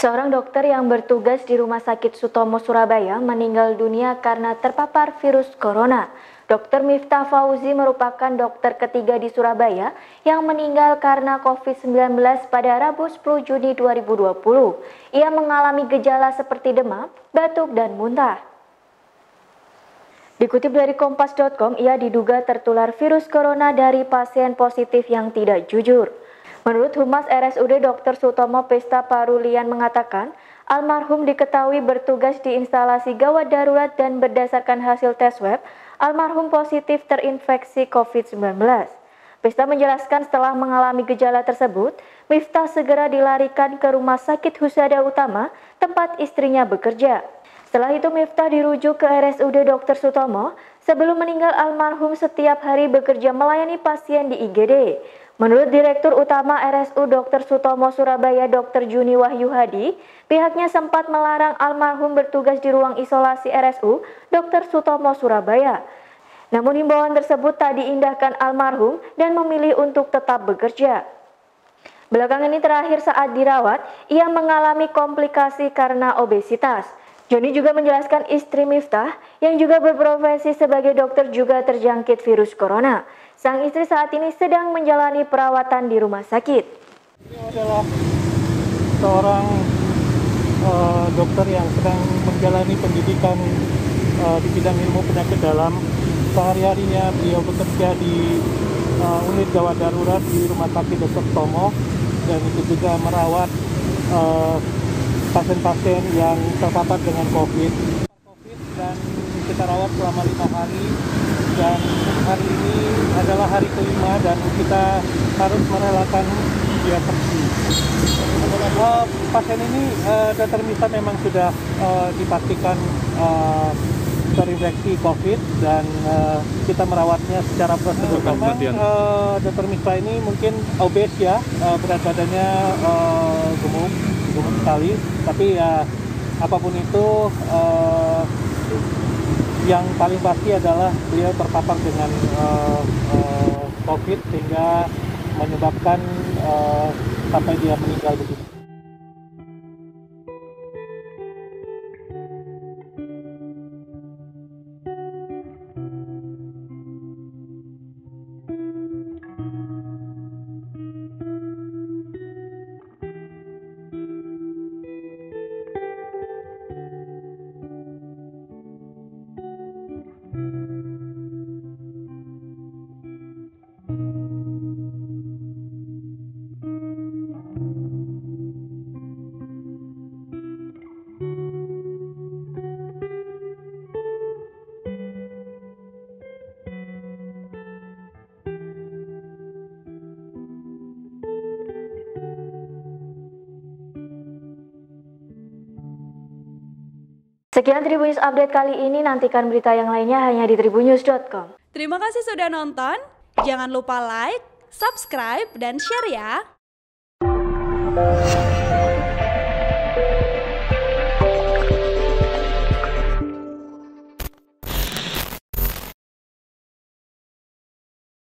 Seorang dokter yang bertugas di Rumah Sakit Sutomo Surabaya meninggal dunia karena terpapar virus corona. Dr. Miftah Fauzi merupakan dokter ketiga di Surabaya yang meninggal karena COVID-19 pada Rabu 10 Juni 2020. Ia mengalami gejala seperti demam, batuk, dan muntah. Dikutip dari Kompas.com, ia diduga tertular virus corona dari pasien positif yang tidak jujur. Menurut Humas RSUD Dr. Sutomo Pesta Parulian mengatakan, almarhum diketahui bertugas di instalasi gawat darurat dan berdasarkan hasil tes swab, almarhum positif terinfeksi COVID-19. Pesta menjelaskan setelah mengalami gejala tersebut, Miftah segera dilarikan ke Rumah Sakit Husada Utama, tempat istrinya bekerja. Setelah itu Miftah dirujuk ke RSUD Dr. Sutomo. Sebelum meninggal, almarhum setiap hari bekerja melayani pasien di IGD. Menurut Direktur Utama RSU Dr. Sutomo Surabaya Dr. Juni Wahyu Hadi, pihaknya sempat melarang almarhum bertugas di ruang isolasi RSU Dr. Sutomo Surabaya. Namun himbauan tersebut tak diindahkan almarhum dan memilih untuk tetap bekerja. Belakangan ini terakhir saat dirawat, ia mengalami komplikasi karena obesitas. Joni juga menjelaskan istri Miftah yang juga berprofesi sebagai dokter juga terjangkit virus corona. Sang istri saat ini sedang menjalani perawatan di rumah sakit. Ini adalah seorang dokter yang sedang menjalani pendidikan di bidang ilmu penyakit dalam. Sehari-harinya beliau bekerja di unit gawat darurat di Rumah Sakit Dr. Sutomo dan itu juga merawat pasien-pasien yang terpapar dengan COVID dan kita rawat selama 5 hari dan hari ini adalah hari kelima dan kita harus merelakan dia pergi. Pasien ini Dr. Miftah memang sudah dipastikan terinfeksi COVID dan kita merawatnya secara prosedur. Memang Dr. Miftah ini mungkin obes ya, berat badannya gemuk sekali, tapi ya apapun itu yang paling pasti adalah beliau terpapar dengan COVID sehingga menyebabkan sampai dia meninggal begitu. Sekian Tribunnews Update kali ini, nantikan berita yang lainnya hanya di tribunnews.com. Terima kasih sudah nonton, jangan lupa like, subscribe, dan share ya!